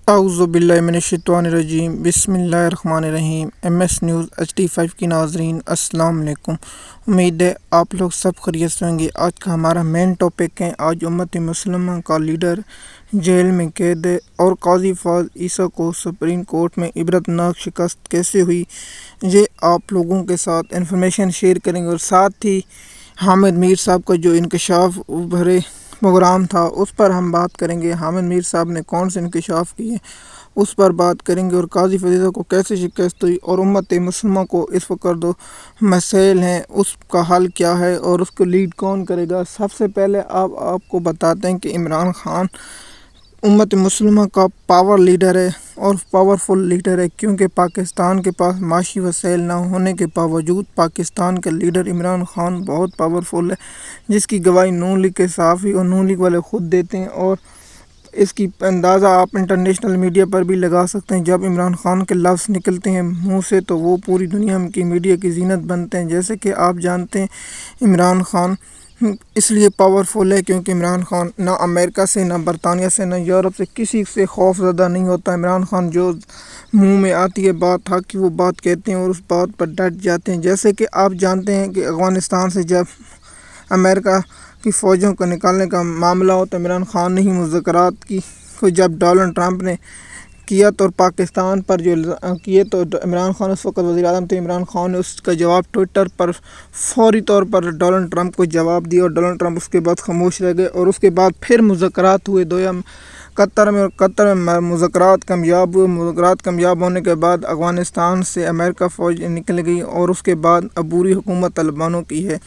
اعوذ باللہ من الشیطان الرجیم بسم اللہ الرحمن الرحیم۔ MS نیوز HD5 کی ناظرین السلام علیکم۔ امید ہے آپ لوگ سب خیریت سے ہوں گے۔ آج کا ہمارا مین ٹاپک ہے، آج امت مسلمہ کا لیڈر جیل میں قید ہے اور قاضی فاض عیسیٰ کو سپریم کورٹ میں عبرتناک شکست کیسے ہوئی، یہ آپ لوگوں کے ساتھ انفارمیشن شیئر کریں گے، اور ساتھ ہی حامد میر صاحب کا جو انکشاف بھرے پروگرام تھا اس پر ہم بات کریں گے۔ حامد میر صاحب نے کون سے انکشاف کیے اس پر بات کریں گے، اور قاضی فاض کو کیسے شکست ہوئی اور امت مسلمہ کو اس وقت جو مسائل ہیں اس کا حل کیا ہے اور اس کو لیڈ کون کرے گا۔ سب سے پہلے آپ کو بتاتے ہیں کہ عمران خان امت مسلمہ کا پاور لیڈر ہے اور پاورفل لیڈر ہے، کیونکہ پاکستان کے پاس معاشی وسائل نہ ہونے کے باوجود پاکستان کا لیڈر عمران خان بہت پاورفل ہے، جس کی گواہی نون لیگ کے صحافی اور نون لیگ والے خود دیتے ہیں، اور اس کی اندازہ آپ انٹرنیشنل میڈیا پر بھی لگا سکتے ہیں۔ جب عمران خان کے لفظ نکلتے ہیں منہ سے تو وہ پوری دنیا کی میڈیا کی زینت بنتے ہیں۔ جیسے کہ آپ جانتے ہیں عمران خان اس لیے پاورفل ہے کیونکہ عمران خان نہ امریکہ سے، نہ برطانیہ سے، نہ یورپ سے کسی سے خوف زدہ نہیں ہوتا۔ عمران خان جو منہ میں آتی ہے بات حق کی وہ بات کہتے ہیں اور اس بات پر ڈٹ جاتے ہیں۔ جیسے کہ آپ جانتے ہیں کہ افغانستان سے جب امریکہ کی فوجوں کو نکالنے کا معاملہ ہو تو عمران خان نے ہی مذاکرات کی، کو جب ڈونلڈ ٹرمپ نے کیا تو پاکستان پر جو کیے تو عمران خان اس وقت وزیر اعظم تھے۔ عمران خان نے اس کا جواب ٹویٹر پر فوری طور پر ڈونلڈ ٹرمپ کو جواب دیا، اور ڈونلڈ ٹرمپ اس کے بعد خاموش رہ گئے، اور اس کے بعد پھر مذاکرات ہوئے قطر میں مذاکرات کامیاب ہوئے۔ مذاکرات کامیاب ہونے کے بعد افغانستان سے امریکہ فوج نکل گئی اور اس کے بعد عبوری حکومت طالبانوں کی ہے۔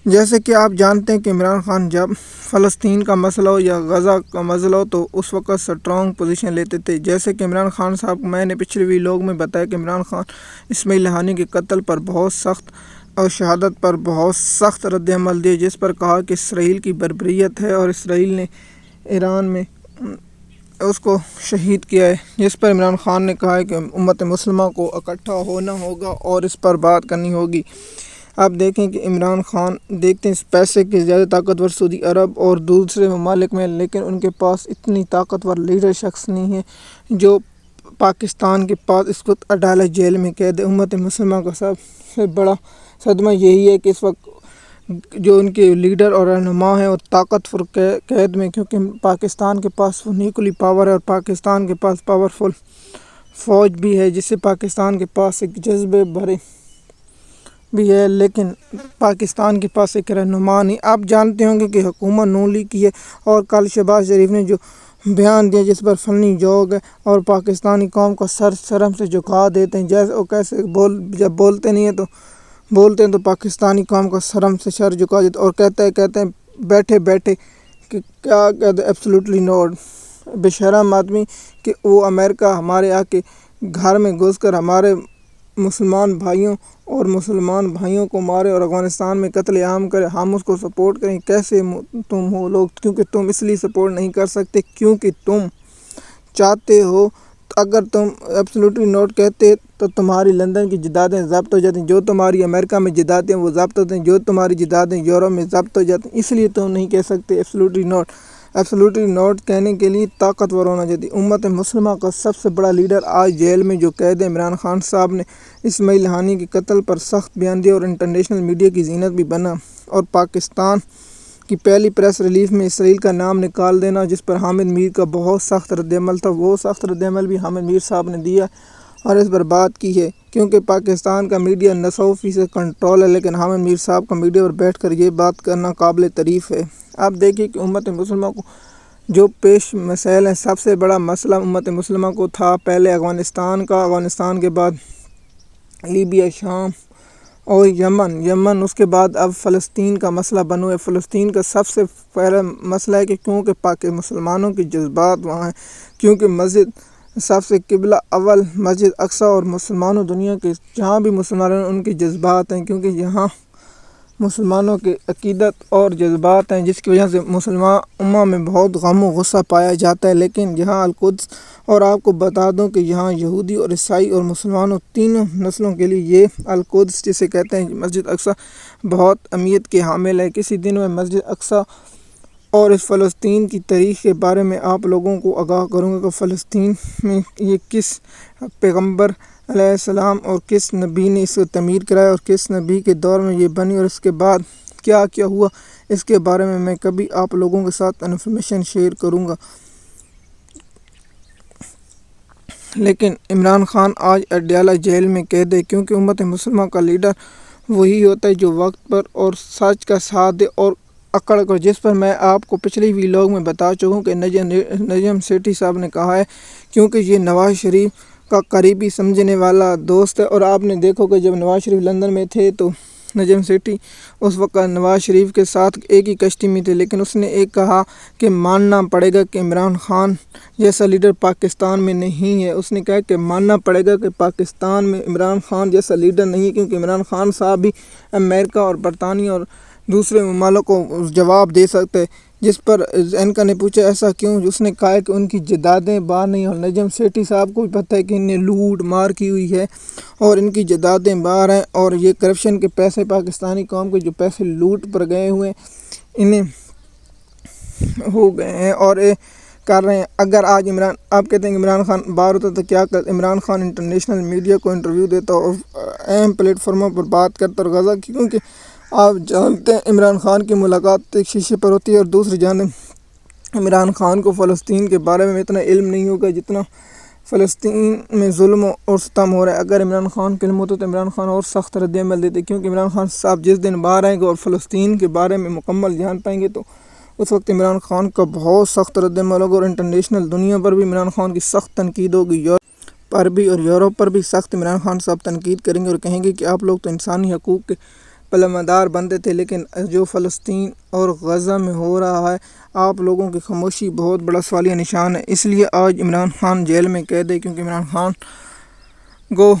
جیسے کہ آپ جانتے ہیں کہ عمران خان جب فلسطین کا مسئلہ ہو یا غزہ کا مسئلہ ہو تو اس وقت سٹرونگ پوزیشن لیتے تھے۔ جیسے کہ عمران خان صاحب کو میں نے پچھلے ویلاگ میں بتایا کہ عمران خان اسماعیل ہانی کے قتل پر بہت سخت اور شہادت پر بہت سخت رد عمل دیا، جس پر کہا کہ اسرائیل کی بربریت ہے اور اسرائیل نے ایران میں اس کو شہید کیا ہے، جس پر عمران خان نے کہا ہے کہ امت مسلمہ کو اکٹھا ہونا ہوگا اور اس پر بات کرنی ہوگی۔ آپ دیکھیں کہ عمران خان دیکھتے ہیں اس پیسے کے زیادہ طاقتور سعودی عرب اور دوسرے ممالک میں، لیکن ان کے پاس اتنی طاقتور لیڈر شخص نہیں ہے جو پاکستان کے پاس اس وقت عدالت جیل میں قید ہے۔ امت مسلمہ کا سب سے بڑا صدمہ یہی ہے کہ اس وقت جو ان کے لیڈر اور رہنما ہیں وہ طاقتور قید میں، کیونکہ پاکستان کے پاس وہ نیوکلی پاور ہے اور پاکستان کے پاس پاورفل فوج بھی ہے، جس سے پاکستان کے پاس ایک جذبے بھرے بھی ہے، لیکن پاکستان کے پاس ایک رہنما نہیں۔ آپ جانتے ہوں گے کہ حکومت نون لیگ کی ہے، اور کل شہباز شریف نے جو بیان دیا جس پر فنی جوک ہے اور پاکستانی قوم کو سر شرم سے جھکا دیتے ہیں، جیسے وہ کیسے جب بولتے ہیں تو پاکستانی قوم کو شرم سے سر جھکا دیتے اور کہتے ہیں بیٹھے کہ کیا کہتے ہیں ایبسلیوٹلی ناٹ، بے شرم آدمی، کہ وہ امریکہ ہمارے آ کے گھر میں گھس کر ہمارے مسلمان بھائیوں کو مارے اور افغانستان میں قتل عام کرے، ہم اس کو سپورٹ کریں۔ کیسے تم ہو لوگ؟ کیونکہ تم اس لیے سپورٹ نہیں کر سکتے کیونکہ تم چاہتے ہو، اگر تم ایبسلیوٹلی نوٹ کہتے تو تمہاری لندن کی جائیدادیں ضبط ہو جاتی ہیں، جو تمہاری امریکہ میں جائیدادیں وہ ضبط ہوتی ہیں، جو تمہاری جائیدادیں یورپ میں ضبط ہو جاتی ہیں، اس لیے تم نہیں کہہ سکتے ایبسلیوٹلی نوٹ۔ ایبسلیوٹلی نوٹ کہنے کے لیے طاقتور ہونا چاہیے۔ امت مسلمہ کا سب سے بڑا لیڈر آج جیل میں جو قید ہے، عمران خان صاحب نے اسماعیل ہانی کے قتل پر سخت بیان دیا اور انٹرنیشنل میڈیا کی زینت بھی بنا، اور پاکستان کی پہلی پریس ریلیز میں اسرائیل کا نام نکال دینا، جس پر حامد میر کا بہت سخت رد عمل تھا، وہ سخت رد عمل بھی حامد میر صاحب نے دیا اور اس پر بات کی ہے، کیونکہ پاکستان کا میڈیا 90% کنٹرول ہے، لیکن حامد میر صاحب کا میڈیا پر بیٹھ کر یہ بات کرنا قابل تعریف ہے۔ آپ دیکھیے کہ امت مسلمہ کو جو پیش مسائل ہیں، سب سے بڑا مسئلہ امت مسلمہ کو تھا پہلے افغانستان کے بعد لیبیا، شام اور یمن، اس کے بعد اب فلسطین کا مسئلہ بنا ہے۔ فلسطین کا سب سے پہلا مسئلہ ہے کہ کیونکہ مسلمانوں کے جذبات وہاں ہیں، کیونکہ مسجد سب سے قبلہ اول مسجد اقصیٰ اور مسلمانوں دنیا کے جہاں بھی مسلمان ہیں ان کے جذبات ہیں، کیونکہ یہاں مسلمانوں کے عقیدت اور جذبات ہیں، جس کی وجہ سے مسلمان امہ میں بہت غم و غصہ پایا جاتا ہے۔ لیکن یہاں القدس، اور آپ کو بتا دوں کہ یہاں یہودی اور عیسائی اور مسلمانوں تینوں نسلوں کے لیے یہ القدس جسے کہتے ہیں مسجد اقصیٰ بہت اہمیت کے حامل ہے۔ کسی دن میں مسجد اقصیٰ اور اس فلسطین کی تاریخ کے بارے میں آپ لوگوں کو آگاہ کروں گا کہ فلسطین میں یہ کس پیغمبر علیہ السلام اور کس نبی نے اس کو تعمیر کرایا اور کس نبی کے دور میں یہ بنی اور اس کے بعد کیا کیا ہوا، اس کے بارے میں کبھی آپ لوگوں کے ساتھ انفارمیشن شیئر کروں گا۔ لیکن عمران خان آج اڈیالہ جیل میں قید ہے، کیونکہ امت مسلمہ کا لیڈر وہی ہوتا ہے جو وقت پر اور سچ کا ساتھ دے اور اکڑ کر، جس پر میں آپ کو پچھلی ویلاگ میں بتا چکا ہوں کہ نجم سیٹھی صاحب نے کہا ہے، کیونکہ یہ نواز شریف کا قریبی سمجھنے والا دوست ہے۔ اور آپ نے دیکھو کہ جب نواز شریف لندن میں تھے تو نجم سیٹھی اس وقت نواز شریف کے ساتھ ایک ہی کشتی میں تھے، لیکن اس نے ایک کہا کہ ماننا پڑے گا کہ عمران خان جیسا لیڈر پاکستان میں نہیں ہے۔ اس نے کہا کہ ماننا پڑے گا کہ پاکستان میں عمران خان جیسا لیڈر نہیں ہے، کیونکہ عمران خان صاحب بھی امریکہ اور برطانیہ اور دوسرے ممالک کو جواب دے سکتے، جس پر اینکر نے پوچھا ایسا کیوں؟ اس نے کہا کہ ان کی جائیدادیں باہر نہیں، اور نجم سیٹھی صاحب کو بھی پتہ ہے کہ انہیں لوٹ مار کی ہوئی ہے اور ان کی جائیدادیں باہر ہیں، اور یہ کرپشن کے پیسے پاکستانی قوم کے جو پیسے لوٹ پر گئے ہوئے انہیں ہو گئے ہیں اور کر رہے ہیں۔ اگر آج آپ کہتے ہیں کہ عمران خان باہر ہوتا تو کیا کرتا؟ عمران خان انٹرنیشنل میڈیا کو انٹرویو دیتا اور اہم پلیٹ فارموں پر بات کرتا، اور غزہ کی، کیونکہ آپ جانتے ہیں عمران خان کی ملاقات ایک شیشے پر ہوتی ہے، اور دوسری جانب عمران خان کو فلسطین کے بارے میں اتنا علم نہیں ہوگا جتنا فلسطین میں ظلم اور ستم ہو رہا ہے۔ اگر عمران خان کا علم ہوتا تو عمران خان اور سخت رد عمل دیتے، کیونکہ عمران خان صاحب جس دن باہر آئیں گے اور فلسطین کے بارے میں مکمل جان پائیں گے تو اس وقت عمران خان کا بہت سخت رد عمل ہوگا، اور انٹرنیشنل دنیا پر بھی عمران خان کی سخت تنقید ہوگی، یورپ پر بھی اور یورپ پر بھی سخت عمران خان صاحب تنقید کریں گے اور کہیں گے کہ آپ لوگ تو انسانی حقوق کے پلمدار بنتے تھے، لیکن جو فلسطین اور غزہ میں ہو رہا ہے آپ لوگوں کی خاموشی بہت بڑا سوالیہ نشان ہے۔ اس لیے آج عمران خان جیل میں قید ہے، کیونکہ عمران خان کو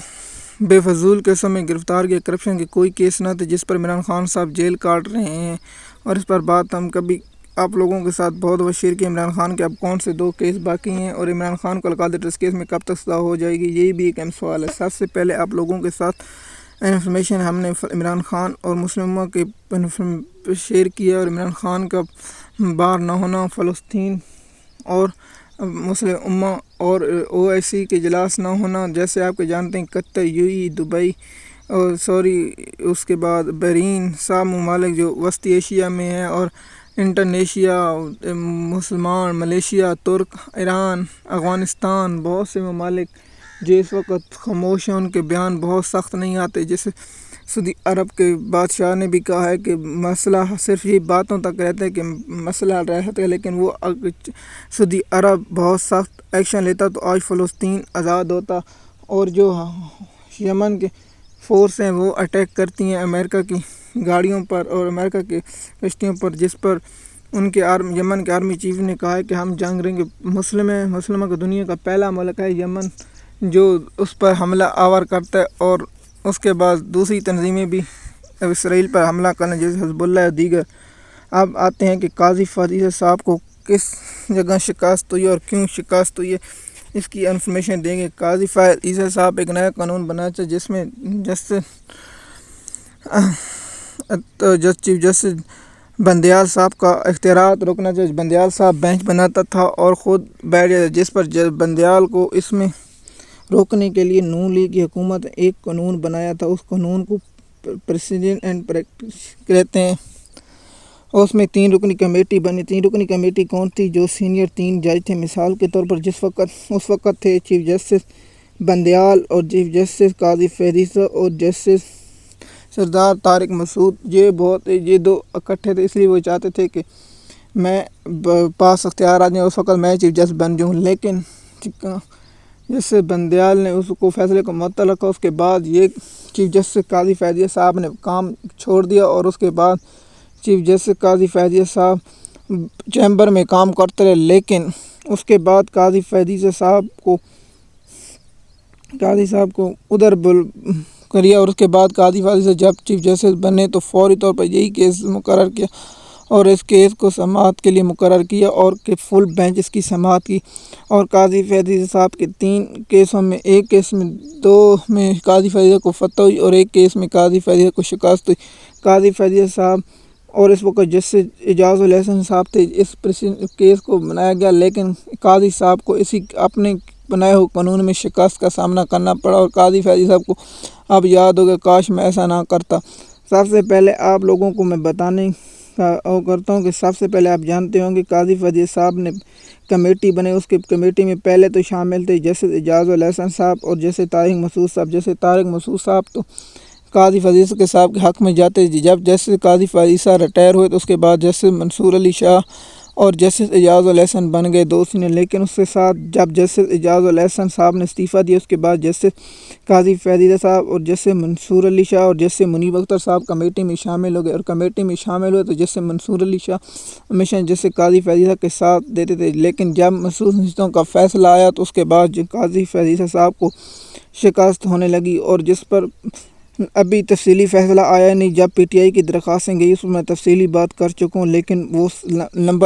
بے فضول کیسوں میں گرفتار کیا، کرپشن کے کوئی کیس نہ تھے جس پر عمران خان صاحب جیل کاٹ رہے ہیں، اور اس پر بات ہم کبھی آپ لوگوں کے ساتھ بہت شیئر کی۔ عمران خان کے اب کون سے 2 کیس باقی ہیں اور عمران خان کو القادر ٹرسٹ کیس میں کب تک سزا ہو جائے گی، یہی بھی ایک اہم سوال ہے۔ سب سے پہلے آپ لوگوں کے ساتھ انفارمیشن ہم نے عمران خان اور مسلم امہ کے شیئر کیا، اور عمران خان کا باہر نہ ہونا، فلسطین اور مسلم امہ اور OIC کے اجلاس نہ ہونا، جیسے آپ کے جانتے ہیں قطر، UAE، دبئی اور اس کے بعد بحرین، سب ممالک جو وسطی ایشیا میں ہیں، اور انڈونیشیا، مسلمان، ملیشیا، ترک، ایران، افغانستان، بہت سے ممالک جو اس وقت خاموش ہیں، ان کے بیان بہت سخت نہیں آتے۔ جیسے سعودی عرب کے بادشاہ نے بھی کہا ہے کہ مسئلہ صرف یہ باتوں تک رہتا ہے کہ مسئلہ رہتا ہے، لیکن وہ سعودی عرب بہت سخت ایکشن لیتا تو آج فلسطین آزاد ہوتا، اور جو یمن کے فورس ہیں وہ اٹیک کرتی ہیں امریکہ کی گاڑیوں پر اور امریکہ کے کشتیوں پر، جس پر ان کے یمن کے آرمی چیف نے کہا ہے کہ ہم جنگ کریں گے۔ مسلمہ کا دنیا کا پہلا ملک ہے یمن جو اس پر حملہ آور کرتا ہے، اور اس کے بعد دوسری تنظیمیں بھی اسرائیل پر حملہ کرنے جیسے حزب اللہ اور دیگر۔ اب آتے ہیں کہ قاضی فائز صاحب کو کس جگہ شکست ہوئی اور کیوں شکست ہوئی ہے، اس کی انفارمیشن دیں گے۔ قاضی فائز صاحب ایک نیا قانون بنایا تھا جس میں چیف جسٹس بندیال صاحب کا اختیارات روکنا چاہیے۔ بندیال صاحب بینچ بناتا تھا اور خود بیٹھ جاتا، جس پر بندیال کو اس میں روکنے کے لیے نون لیگ کی حکومت ایک قانون بنایا تھا۔ اس قانون کو پریسیڈنٹ اینڈ پریکٹس کہتے ہیں، اور اس میں 3 رکنی کمیٹی بنی۔ 3 رکنی کمیٹی کون تھی؟ جو سینئر 3 جج تھے، مثال کے طور پر اس وقت تھے چیف جسٹس بندیال اور چیف جسٹس قاضی فائز اور جسٹس سردار طارق مسعود۔ یہ 2 اکٹھے تھے، اس لیے وہ چاہتے تھے کہ میں پاس اختیار آ جائیں، اس وقت میں چیف جسٹس بن جاؤں، لیکن جس بندیال نے اس کو فیصلے کو معطل رکھا، اس کے بعد یہ چیف جسٹس قاضی فائز صاحب نے کام چھوڑ دیا، اور اس کے بعد چیف جسٹس قاضی فائز صاحب چیمبر میں کام کرتے رہے، لیکن اس کے بعد قاضی فائز صاحب کو ادھر کریا، اور اس کے بعد قاضی فائز جب چیف جسٹس بنے تو فوری طور پر یہی کیس مقرر کیا اور اس کیس کو سماعت کے لیے مقرر کیا، اور کہ فل بینچ اس کی سماعت کی، اور قاضی فائز صاحب کے 3 کیسوں میں، ایک کیس میں 2 میں قاضی فائز کو فتح ہوئی اور ایک کیس میں قاضی فائز کو شکست ہوئی۔ قاضی فائز صاحب اور اس وقت جسٹس اعجاز الاحسن صاحب تھے، اس کیس کو بنایا گیا، لیکن قاضی صاحب کو اسی اپنے بنائے ہوئے قانون میں شکست کا سامنا کرنا پڑا، اور قاضی فیضی صاحب کو اب یاد ہوگا کاش میں ایسا نہ کرتا۔ سب سے پہلے آپ لوگوں کو میں بتانے کا کرتا ہوں کہ سب سے پہلے آپ جانتے ہوں کہ قاضی فیضی صاحب نے کمیٹی بنے، اس کی کمیٹی میں پہلے تو شامل تھے جسٹس اعجاز الاحسن صاحب اور جسٹس طارق مسعود صاحب۔ جیسے طارق مسعود صاحب تو قاضی فیضی صاحب کے حق میں جاتے، جب جسٹس قاضی فیضی صاحب ریٹائر ہوئے تو اس کے بعد جسٹس منصور علی شاہ اور جسٹس اعجاز الاحسن بن گئے دو سینئر، لیکن اس کے ساتھ جب جسٹس اعجاز الاحسن صاحب نے استعفیٰ دیا، اس کے بعد جسٹس قاضی فیضی صاحب اور جسٹس منصور علی شاہ اور جسٹس منیب اختر صاحب کمیٹی میں شامل ہو گئے، اور کمیٹی میں شامل ہوئے تو جسٹس منصور علی شاہ ہمیشہ جسٹس قاضی فیضی صاحب کے ساتھ دیتے تھے، لیکن جب مخصوص نشستوں کا فیصلہ آیا تو اس کے بعد قاضی فیضی صاحب کو شکست ہونے لگی، اور جس پر ابھی تفصیلی فیصلہ آیا نہیں۔ جب پی ٹی آئی کی درخواستیں گئی اس میں تفصیلی بات کر چکا ہوں، لیکن وہ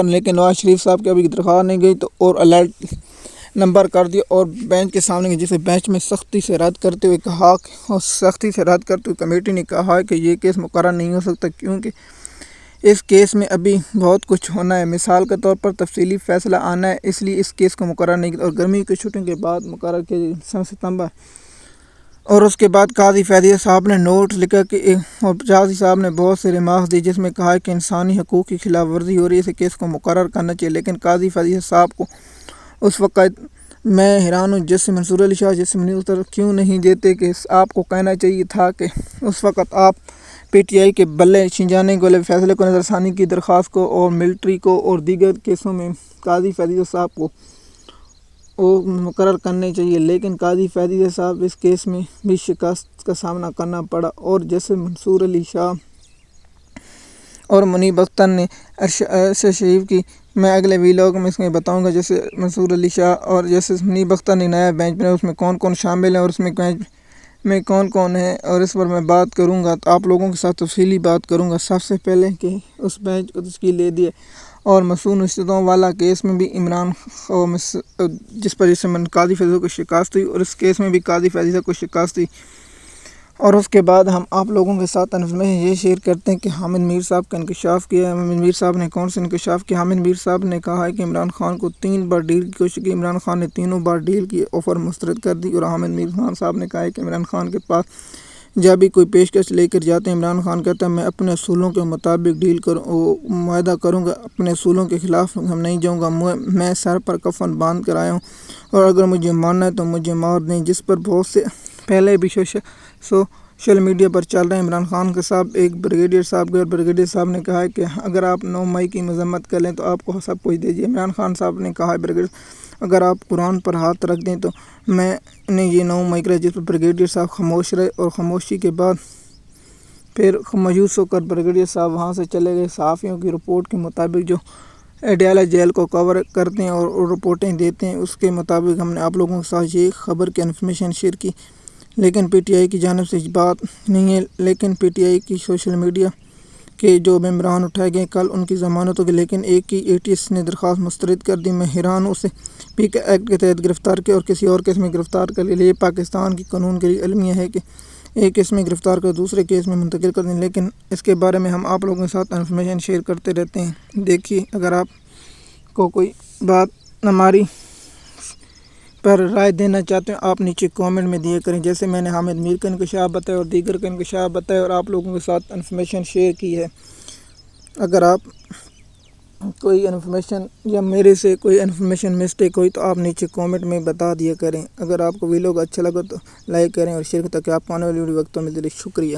لیکن نواز شریف صاحب کی ابھی درخواست نہیں گئی تو اور الرٹ نمبر کر دیا اور بینچ کے سامنے، جسے بینچ میں سختی سے رد کرتے ہوئے کہا اور سختی سے رد کرتے ہوئے کمیٹی نے کہا کہ یہ کیس مقرر نہیں ہو سکتا، کیونکہ اس کیس میں ابھی بہت کچھ ہونا ہے، مثال کے طور پر تفصیلی فیصلہ آنا ہے، اس لیے اس کیس کو مقرر نہیں کیا، اور گرمی کی چھٹیوں کے بعد مقرر کیا ستمبر۔ اور اس کے بعد قاضی فیضی صاحب نے نوٹ لکھا کہ اور قاضی صاحب نے بہت سے ریمارکس دی جس میں کہا کہ انسانی حقوق کی خلاف ورزی ہو رہی ہے، اس کیس کو مقرر کرنا چاہیے، لیکن قاضی فیضی صاحب کو اس وقت میں حیران ہوں جس سے منصور علی شاہ جس سے منیب اختر کیوں نہیں دیتے کہ آپ کو کہنا چاہیے تھا کہ اس وقت آپ پی ٹی آئی کے بلے چھنجانے کو فیصلے کو نظر ثانی کی درخواست کو اور ملٹری کو اور دیگر کیسوں میں قاضی فیضی صاحب کو وہ مقرر کرنے چاہیے، لیکن قاضی فیضی صاحب اس کیس میں بھی شکست کا سامنا کرنا پڑا، اور جیسے منصور علی شاہ اور منیب اختر نے ارشد شریف کی میں اگلے ویلاگ میں اس میں بتاؤں گا، جیسے منصور علی شاہ اور جیسے منیب اختر نے نیا بینچ بنا، اس میں کون کون شامل ہیں اور اس میں بینچ میں کون کون ہے، اور اس پر میں بات کروں گا، تو آپ لوگوں کے ساتھ تفصیلی بات کروں گا۔ سب سے پہلے کہ اس بینچ کو تشکیل دے دی اور مصون نشستوں والا کیس میں بھی عمران جس پر جسے قاضی فیضی کو شکست ہوئی، اور اس کیس میں بھی قاضی فیضی کو شکست ہوئی، اور اس کے بعد ہم آپ لوگوں کے ساتھ انفارمیشن یہ شیئر کرتے ہیں کہ حامد میر صاحب کا انکشاف کیا ہے۔ حامد میر صاحب نے کون سے انکشاف کیا؟ حامد میر صاحب نے کہا ہے کہ عمران خان کو 3 بار ڈیل کی کوشش کی، عمران خان نے تینوں بار ڈیل کی آفر مسترد کر دی، اور حامد میر خان صاحب نے کہا ہے کہ عمران خان کے پاس جب بھی کوئی پیشکش لے کر جاتے ہیں عمران خان کہتا ہے میں اپنے اصولوں کے مطابق ڈیل معاہدہ کروں گا، اپنے اصولوں کے خلاف ہم نہیں جاؤں گا، میں سر پر کفن باندھ کر آیا ہوں، اور اگر مجھے مارنا ہے تو مجھے مار دیں، جس پر بہت سے پہلے بھی سوشل میڈیا پر چل رہے ہیں۔ عمران خان کے صاحب ایک بریگیڈیئر صاحب گئے، اور بریگیڈیئر صاحب نے کہا ہے کہ اگر آپ 9 مئی کی مذمت کر لیں تو آپ کو سب کچھ دے دیجیے۔ عمران خان صاحب نے کہا ہے بریگیڈیئر اگر آپ قرآن پر ہاتھ رکھ دیں تو میں نے یہ 9 مئی کرا، جس پر بریگیڈیئر صاحب خاموش رہے، اور خاموشی کے بعد پھر مایوس ہو کر بریگیڈیئر صاحب وہاں سے چلے گئے۔ صحافیوں کی رپورٹ کے مطابق جو اڈیالہ جیل کو کور کرتے ہیں اور رپورٹیں دیتے ہیں، اس کے مطابق ہم نے آپ لوگوں کے ساتھ یہ خبر کی انفارمیشن شیئر کی، لیکن پی ٹی آئی کی جانب سے بات نہیں ہے، لیکن پی ٹی آئی کی سوشل میڈیا کے جو ممبران اٹھائے گئے کل ان کی ضمانت ہوگی، لیکن ایک کی اے ٹی ایس نے درخواست مسترد کر دی۔ میں حیران ہوں، اسے پی کے ایکٹ کے تحت گرفتار کیا اور کسی اور کیس میں گرفتار کر لیا۔ یہ پاکستان کی قانون کے لیے المیہ ہے کہ ایک کیس میں گرفتار کر دوسرے کیس میں منتقل کر دیں، لیکن اس کے بارے میں ہم آپ لوگوں کے ساتھ انفارمیشن شیئر کرتے رہتے ہیں۔ دیکھیے، اگر آپ کو کوئی بات ہماری پر رائے دینا چاہتے ہیں آپ نیچے کامنٹ میں دیا کریں، جیسے میں نے حامد میر کا انکشاف بتایا اور دیگر کا انکشاف بتایا اور آپ لوگوں کے ساتھ انفارمیشن شیئر کی ہے۔ اگر آپ کوئی انفارمیشن یا میرے سے کوئی انفارمیشن مسٹیک ہوئی تو آپ نیچے کامنٹ میں بتا دیا کریں۔ اگر آپ کو ویڈیو اچھا لگا تو لائک کریں اور شیئر کریں تاکہ آپ کو آنے والی وقتوں میں دے۔ شکریہ۔